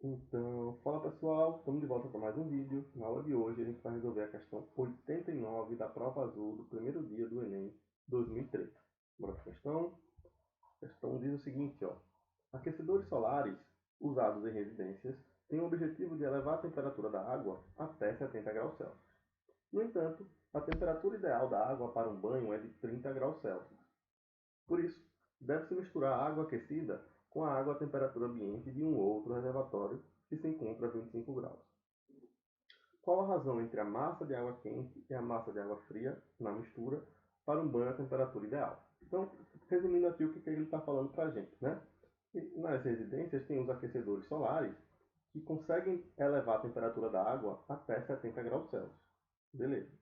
Então, fala pessoal, estamos de volta para mais um vídeo. Na aula de hoje a gente vai resolver a questão 89 da prova azul do primeiro dia do Enem 2013. Bora para a questão. A questão diz o seguinte, ó. Aquecedores solares usados em residências têm o objetivo de elevar a temperatura da água até 70 graus Celsius. No entanto, a temperatura ideal da água para um banho é de 30 graus Celsius. Por isso, deve-se misturar a água aquecida com a água à temperatura ambiente de um outro reservatório que se encontra a 25 graus. Qual a razão entre a massa de água quente e a massa de água fria na mistura para um banho à temperatura ideal? Então, resumindo aqui o que ele está falando para a gente, né? Nas residências tem os aquecedores solares que conseguem elevar a temperatura da água até 70 graus Celsius. Beleza.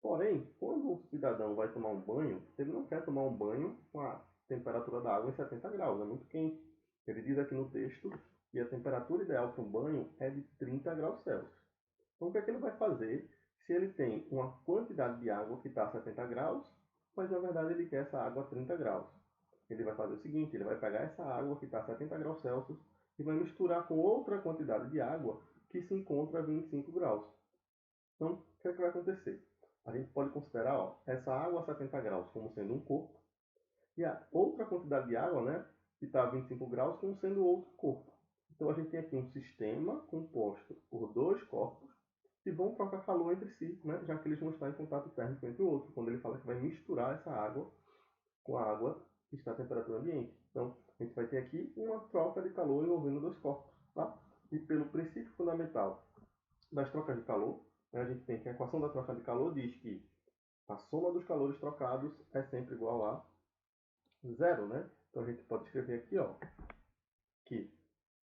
Porém, quando o cidadão vai tomar um banho, ele não quer tomar um banho com a temperatura da água em 70 graus, é muito quente. Ele diz aqui no texto que a temperatura ideal para um banho é de 30 graus Celsius. Então, o que é que ele vai fazer se ele tem uma quantidade de água que está a 70 graus, mas na verdade ele quer essa água a 30 graus? Ele vai fazer o seguinte, ele vai pegar essa água que está a 70 graus Celsius e vai misturar com outra quantidade de água que se encontra a 25 graus. Então, o que é que vai acontecer? A gente pode considerar essa água a 70 graus como sendo um corpo e a outra quantidade de água, né, que está a 25 graus, como sendo outro corpo. Então, a gente tem aqui um sistema composto por dois corpos que vão trocar calor entre si, né, já que eles vão estar em contato térmico entre o outro, quando ele fala que vai misturar essa água com a água que está a temperatura ambiente. Então, a gente vai ter aqui uma troca de calor envolvendo dois corpos. Tá? E pelo princípio fundamental das trocas de calor, a gente tem que a equação da troca de calor diz que a soma dos calores trocados é sempre igual a zero, né? Então a gente pode escrever aqui, ó, que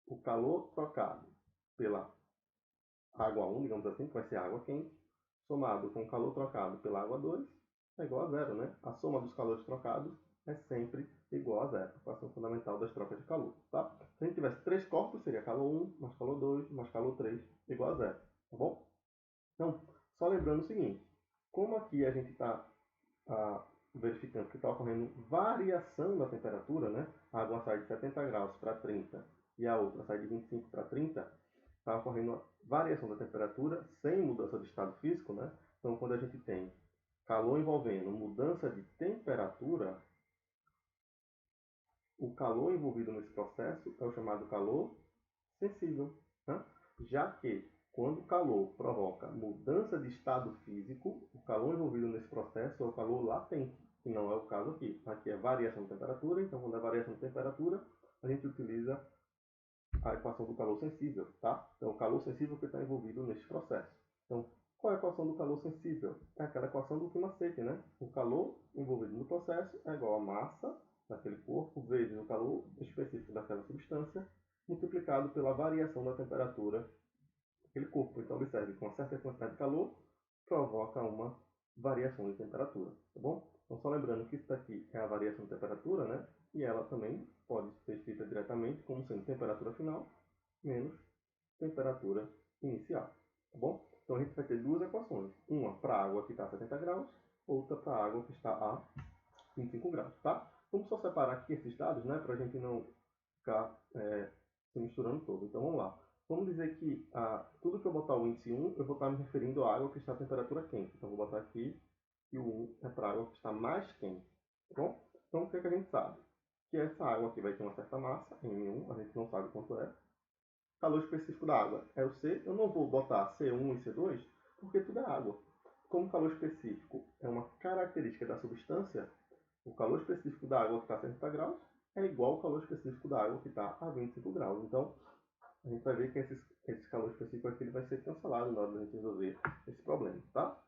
o calor trocado pela água 1, digamos assim, que vai ser a água quente, somado com o calor trocado pela água 2, é igual a zero, né? A soma dos calores trocados é sempre igual a zero. Equação fundamental das trocas de calor, tá? Se a gente tivesse três corpos, seria calor 1 mais calor 2 mais calor 3 igual a zero, tá bom? Então, só lembrando o seguinte, como aqui a gente está verificando que está ocorrendo variação da temperatura, né? A água sai de 70 graus para 30 e a outra sai de 25 para 30, está ocorrendo uma variação da temperatura sem mudança de estado físico, né? Então, quando a gente tem calor envolvendo mudança de temperatura, o calor envolvido nesse processo é o chamado calor sensível, né? Já que quando o calor provoca mudança de estado físico, o calor envolvido nesse processo é o calor latente, que não é o caso aqui. Aqui é variação de temperatura, então quando é variação de temperatura, a gente utiliza a equação do calor sensível, tá? Então, o calor sensível que está envolvido nesse processo. Então, qual é a equação do calor sensível? É aquela equação do Kiyosaki, né? O calor envolvido no processo é igual a massa daquele corpo vezes o calor específico daquela substância multiplicado pela variação da temperatura daquele corpo. Então, observe que uma certa quantidade de calor provoca uma variação de temperatura, tá bom? Então, só lembrando que isso aqui é a variação de temperatura, né? E ela também pode ser escrita diretamente como sendo temperatura final menos temperatura inicial, tá bom? Então, a gente vai ter duas equações. Uma para a água que está a 70 graus, outra para a água que está a 25 graus, tá? Vamos só separar aqui esses dados, né? Para a gente não ficar se misturando todo. Então, vamos lá. Vamos dizer que tudo que eu botar o índice 1, eu vou estar me referindo à água que está a temperatura quente. Então, vou botar aqui que o 1 é para a água que está mais quente. Tá bom? Então, o que, é que a gente sabe? Que essa água aqui vai ter uma certa massa, M1, a gente não sabe quanto é. Calor específico da água é o C. Eu não vou botar C1 e C2, porque tudo é água. Como o calor específico é uma característica da substância, o calor específico da água que está a 70 graus é igual ao calor específico da água que está a 25 graus. Então, a gente vai ver que esse calor específico aqui ele vai ser cancelado na hora de a gente resolver esse problema, tá?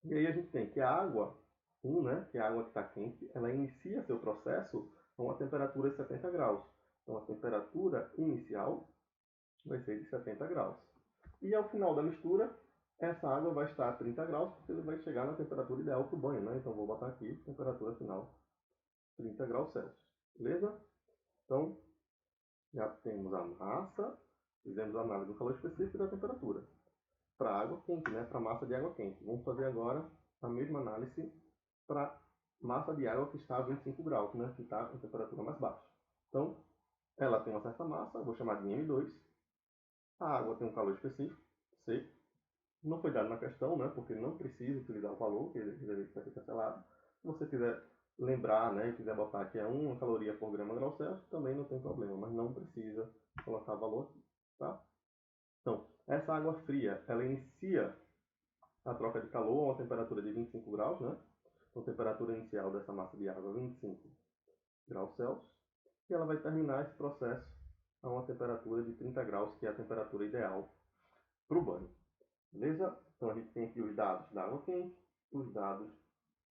E aí a gente tem que a água 1, né, que é a água que está quente, ela inicia seu processo a uma temperatura de 70 graus. Então, a temperatura inicial vai ser de 70 graus. E ao final da mistura, essa água vai estar a 30 graus, porque ele vai chegar na temperatura ideal para o banho, né? Então, vou botar aqui, temperatura final, 30 graus Celsius. Beleza? Então, já temos a massa, fizemos a análise do calor específico e da temperatura. Para água quente, né? Para massa de água quente. Vamos fazer agora a mesma análise para massa de água que está a 25 graus, né? Que está em temperatura mais baixa. Então, ela tem uma certa massa, vou chamar de M2, A água tem um calor específico, C. Não foi dado na questão, né? Porque não precisa utilizar o valor, que ele vai ser cancelado. Se você quiser lembrar, né, e quiser botar que é 1 caloria por grama grau Celsius, também não tem problema, mas não precisa colocar valor aqui, tá? Então, essa água fria, ela inicia a troca de calor a uma temperatura de 25 graus, né? Então, temperatura inicial dessa massa de água, 25 graus Celsius. E ela vai terminar esse processo a uma temperatura de 30 graus, que é a temperatura ideal para o banho. Beleza? Então, a gente tem aqui os dados da água quente, os dados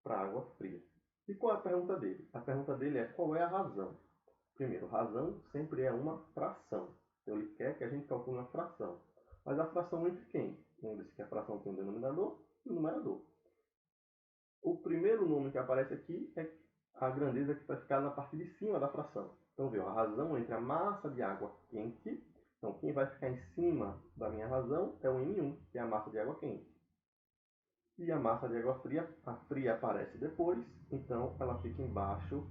para a água fria. E qual é a pergunta dele? A pergunta dele é qual é a razão. Primeiro, razão sempre é uma fração. Então, ele quer que a gente calcule uma fração. Mas a fração entre quem? Lembre-se que a fração tem um denominador e um numerador. O primeiro número que aparece aqui é a grandeza que vai ficar na parte de cima da fração. Então, viu, a razão entre a massa de água quente. Então, quem vai ficar em cima da minha razão é o N1, que é a massa de água quente. E a massa de água fria, a fria aparece depois, então ela fica embaixo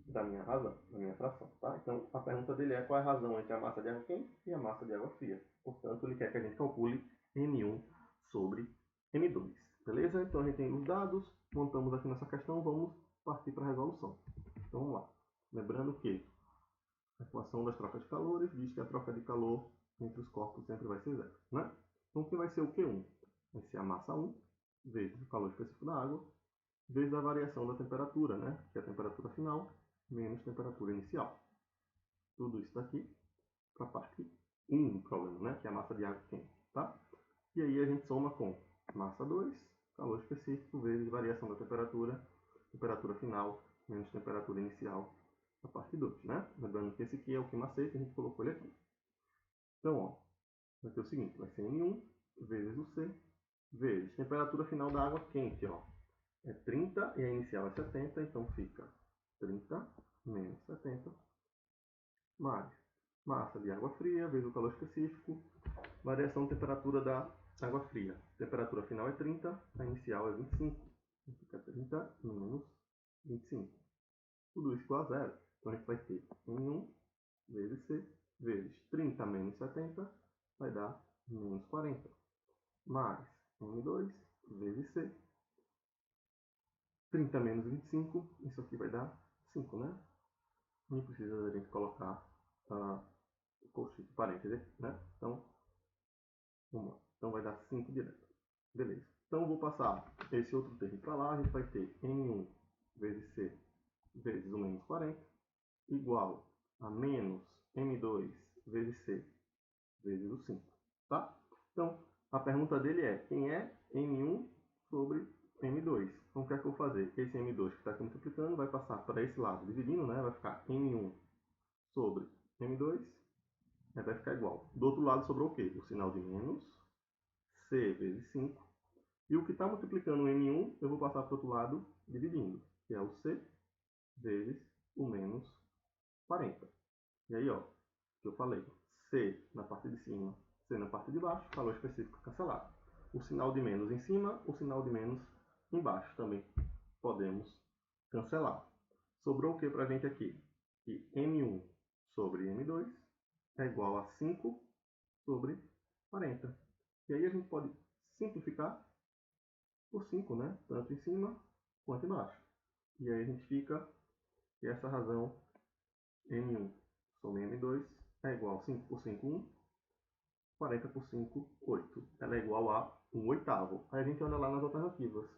da minha razão, da minha fração, tá? Então, a pergunta dele é qual é a razão entre a massa de água quente e a massa de água fria. Portanto, ele quer que a gente calcule N1 sobre N2. Beleza? Então, a gente tem os dados, montamos aqui nessa questão, vamos partir para a resolução. Então, vamos lá. Lembrando que a equação das trocas de calores diz que a troca de calor entre os corpos sempre vai ser zero, né? Então, o que vai ser o Q1? Vai ser a massa 1 vezes o calor específico da água, vezes a variação da temperatura, né? Que é a temperatura final menos temperatura inicial. Tudo isso daqui para a parte 1 do problema, né? Que é a massa de água quente, tá? E aí a gente soma com massa 2, calor específico, vezes variação da temperatura, temperatura final menos temperatura inicial, a parte 2, né? Lembrando que esse aqui é o que macete, a gente colocou ele aqui. Então, ó, vai ter o seguinte, vai ser N1 vezes o C, vezes temperatura final da água quente, ó. É 30 e a inicial é 70, então fica 30 menos 70 mais massa de água fria vezes o calor específico, variação de temperatura da água fria. Temperatura final é 30, a inicial é 25. Então fica 30 menos 25. Tudo isso igual a zero. Então a gente vai ter N1 vezes C vezes 30 menos 70 vai dar menos 40. Mais N2 vezes C. 30 menos 25, isso aqui vai dar 5, né? Não precisa da gente colocar o colchete parênteses, né? Então, vamos lá. Então vai dar 5 direto. Beleza. Então eu vou passar esse outro termo para lá. A gente vai ter N1 vezes C vezes o menos 40 igual a menos N2 vezes C vezes o 5. Tá? Então, a pergunta dele é quem é N1 sobre M2. Então, o que é que eu vou fazer? Esse M2 que está aqui multiplicando vai passar para esse lado, dividindo, né? Vai ficar N1 sobre M2, vai ficar igual. Do outro lado sobrou o quê? O sinal de menos, C vezes 5. E o que está multiplicando o M1, eu vou passar para o outro lado, dividindo, que é o C vezes o menos 40. E aí, ó, que eu falei, C na parte de cima, C na parte de baixo, valor específico cancelado. O sinal de menos em cima, o sinal de menos embaixo também podemos cancelar. Sobrou o que para a gente aqui? Que M1 sobre M2 é igual a 5 sobre 40. E aí a gente pode simplificar por 5, né? Tanto em cima quanto embaixo. E aí a gente fica que essa razão M1 sobre M2 é igual a 5 por 5, 1. 40 por 5, 8. Ela é igual a 1 oitavo. Aí a gente olha lá nas alternativas.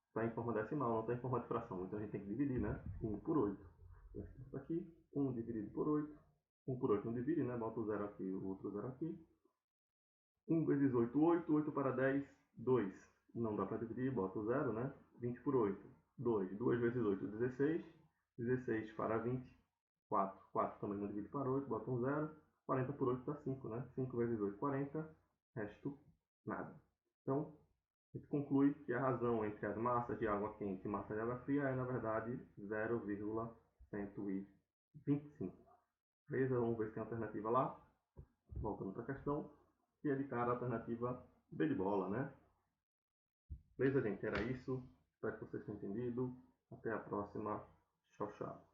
Está em forma decimal, não está em forma de fração. Então a gente tem que dividir, né? 1 por 8. Isso aqui, 1 dividido por 8. 1 por 8 não divide, né? Bota o 0 aqui e o outro 0 aqui. 1 vezes 8, 8. 8 para 10, 2. Não dá para dividir, bota o 0, né? 20 por 8, 2. 2 vezes 8, 16. 16 para 20, 4. 4 também não divide para 8, bota um 0. 40 por 8 dá 5, né? 5 vezes 8, 40. Resto, nada. Então, a gente conclui que a razão entre as massas de água quente e massa de água fria é, na verdade, 0,125. Beleza? Vamos ver se tem alternativa lá. Voltando para a questão. E é de cara a alternativa B de bola, né? Beleza, gente? Era isso. Espero que vocês tenham entendido. Até a próxima. Tchau, tchau.